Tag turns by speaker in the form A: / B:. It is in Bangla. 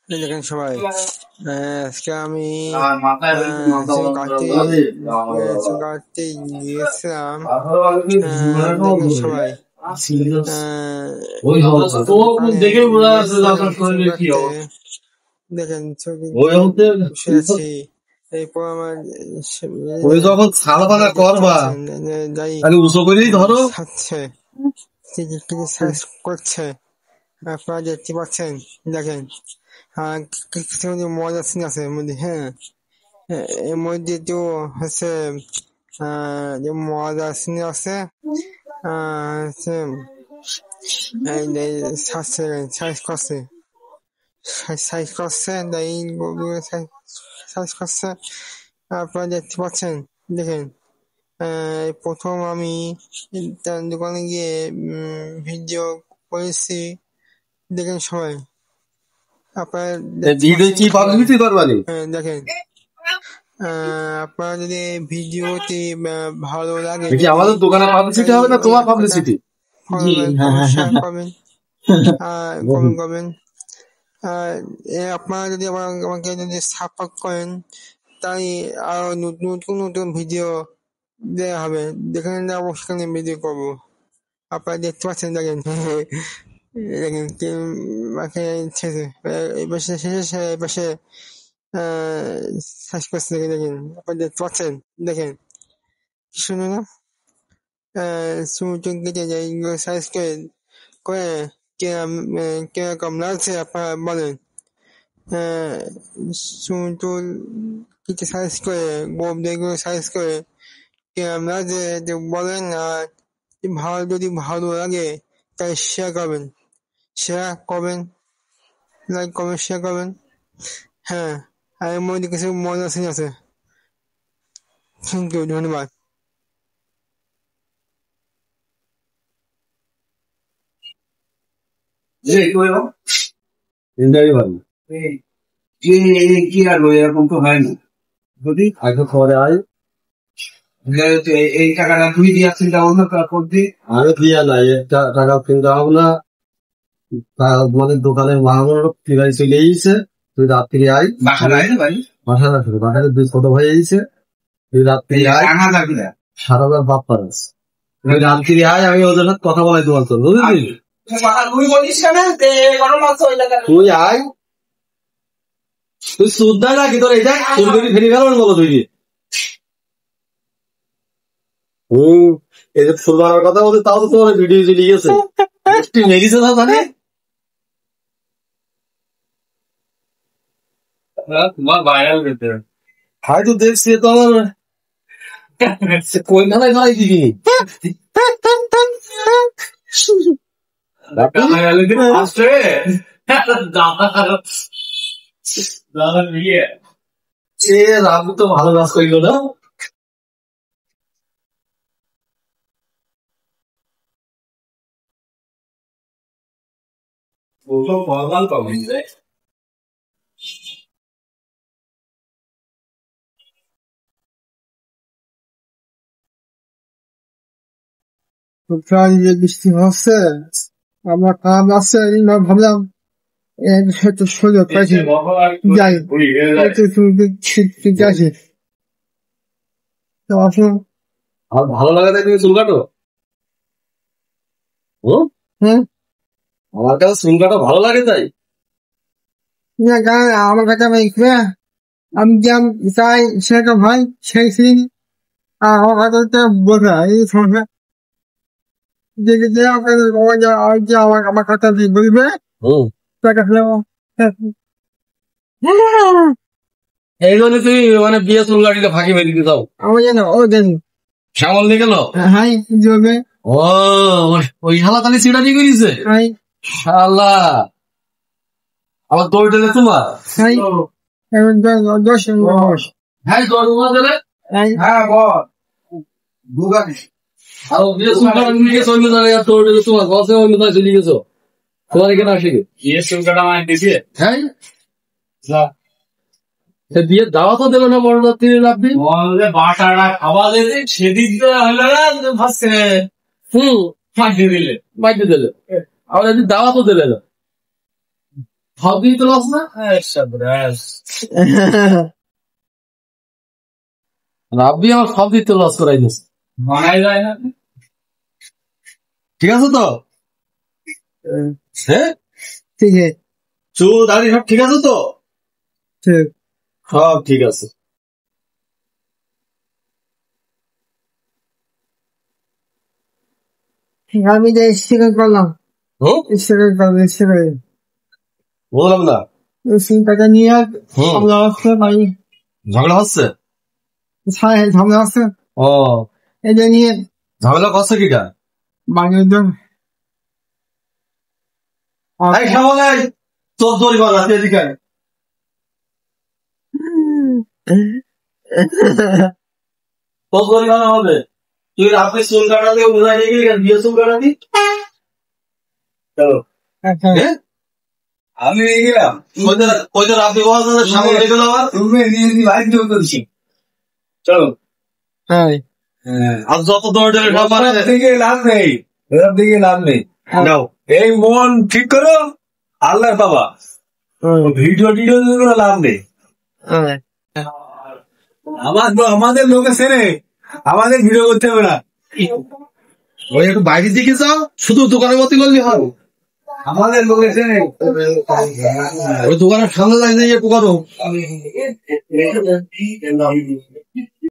A: দেখেন সবাই, আজকে আমি চুল কাটতে গিয়েছিলাম। দেখেন সবাই, দেখেন ছবি আছি। এরপর আমার সার্চ করছে, আপনারা দেখতে পাচ্ছেন। দেখেন কিছু মজা সিন আছে এর মধ্যে। হ্যাঁ, এর মধ্যে তো হচ্ছে যে মজা সিন আছে। সার্চ করছে আপনারা দেখতে পাচ্ছেন। দেখেন, প্রথম আমি তার দোকানে গিয়ে ভিডিও করেছি। দেখেন সবাই, আপনারা দেখেন, আপনারা যদি ভিডিওটি ভালো লাগে
B: আমাদের দোকানে পাবলিসিটি হবে না তোমার পাবলিসিটি
A: কমেন্ট করবেন। আপনারা যদি আমাকে যদি সাপোর্ট করেন, তাই আরো নতুন ভিডিও দেওয়া হবে। যেখানে যাবো সেখানে ভিডিও করবো। আপনারা দেখতে পাচ্ছেন। দেখেন দেখেন এই পাশে শেষ করছে। দেখেন আপনারা দেখতে পাচ্ছেন। দেখেন কি শুনে না, চুল কেটে যায় সাইজ করে কিরকম লাগছে আপনারা বলেন। চুল কেটে সাইজ করে গোবদেগুলো সাইজ করে কিরকম লাগছে বলেন। আর যদি ভালো লাগে তাই শেয়ার করবেন, লাইক করবেন, শেয়ার করবেন। হ্যাঁ, আর এর মধ্যে কিছু মজা সিন আছে। থ্যাংক ইউ, ধন্যবাদ।
B: কি আর এরকম তো হয় না। যদি আগে পরে আয় এই টাকাটা তুই দিয়ে চিন্তা ভাবনা করবি। আরে দিয়া নাই টাকা চিন্তা ভাবনা মানে দোকানের মাল ফিরাই চলে গেছে। তুই রাত্রি আয় বাসায় দুই ছোট ভাই এসেছে। তুই রাত্রি আয় সারা বাপ পাস। তুই রাত্রি আয়, আমি ওদের সাথে কথা বলাই তোমার তো বুঝলি। তুই আয়, তুই সুদ্ধা নাকি তোর এটা চুলগুলি ফেরি গেল বলো তুই। এই যে ফুল মারার কথা বলছে, তাও তো তোমার ভিডিও চলে গেছে। মেরিছে না জানে তোমার ভাইরাল করতে হয়তো দেখছি তো আমার কই মেলায় ধরাই দিবি। রাবু তো ভালো কাজ করলো না।
A: যে বৃষ্টি হচ্ছে, আমার কাজ আছে, ভাবলাম হয়তো শরীর পাইছি যাই আসি।
B: আর ভালো লাগে তাই তুমি চুল কাটো?
A: হ্যাঁ,
B: আমার কাছে চুল কাটা ভালো লাগে তাই।
A: আমার কাছে আমি যেমন চাই সেরকম হয়, সেই সিন আমার কাছে বোঝা এই সমস্যা। আমার কথা বলবে
B: এই জন্য তুই মানে বিয়ে চুল কাটিলে ফাঁকি মেরে দিতে চাও?
A: আমার যেন ও জানি
B: শ্যামল নিয়ে গেল।
A: হাই জমে
B: ও ওই শালা তাহলে সিটারি করেছে।
A: হাই
B: শালা আবার দৌড় দিলে তোমার।
A: হাই এখন 10
B: হ্যাঁ দৌড় দিলে। হ্যাঁ বল দুগানি আর বিয়ে চুল কাটা নিয়ে গেছে অন্য জায়গায়, দৌড় দিলে তোমার বসে অন্য জায়গায় চলে গেছো। তোমার এখানে আসে কি বিয়ে চুল কাটা মানে দিছে? হ্যাঁ বিয়ে দাওয়া তো দিল না বড় রাত্রি রাত্রি বাটাটা খাওয়া দিলে সেদিন তো হলো না ভাবছে বাড়িতে দিলে আবার দাওয়া তো দিলে না। সব দিয়ে তো লস না? রাব্বি আমার সব দিতে লস করাই দিচ্ছে। ঠিক আছে তো? হ্যাঁ,
A: ঠিক আছে,
B: চুল দাড়ি সব ঠিক আছে তো?
A: ঠিক।
B: সব ঠিক আছে।
A: আমি যে স্বীকার করলাম,
B: হুম,
A: স্বীকার করলাম, স্বীকার
B: বললাম না।
A: টাকা নিয়ে
B: হুম,
A: ঝামেলা হচ্ছে ভাই,
B: ঝগড়া হচ্ছে।
A: ঝামেলা হচ্ছে
B: ও,
A: এটা নিয়ে
B: ঝামেলা করছে কিটা?
A: মানুষজন
B: এই শ্যামল, এই, তোর জরিমানা আছে, এদিকে আয়। তোর জরিমানা হবে। তুই রাতে চুল কাটাতে বোঝাই নিয়ে গেলি, বিয়ে চুল কাটাতি। চলো। হ্যাঁ, আমি নিয়ে গেলাম। ওই তো রাতে বলা সামনে লেগে যাওয়ার রুমে নিয়ে লাইট দিয়ে করছি। চলো।
A: হ্যাঁ,
B: আর যত দৌড়ে সব মানে
C: দিকে লাভ নেই, এসব দিকে লাভ নেই।
B: নাও।
C: এই মন ঠিক করো, আল্লাহর বাবা। ভিডিও টিডিও কোনো লাভ নেই। আমাদের লোকে সেরে আমাদের ভিডিও করতে হবে না।
B: ওই একটু বাইরের দিকে যাও, শুধু দোকানের মতো করলে হবে।
C: আমাদের লোকে সেরে
B: ওই দোকানের সামনে দাঁড়িয়ে একটু করো।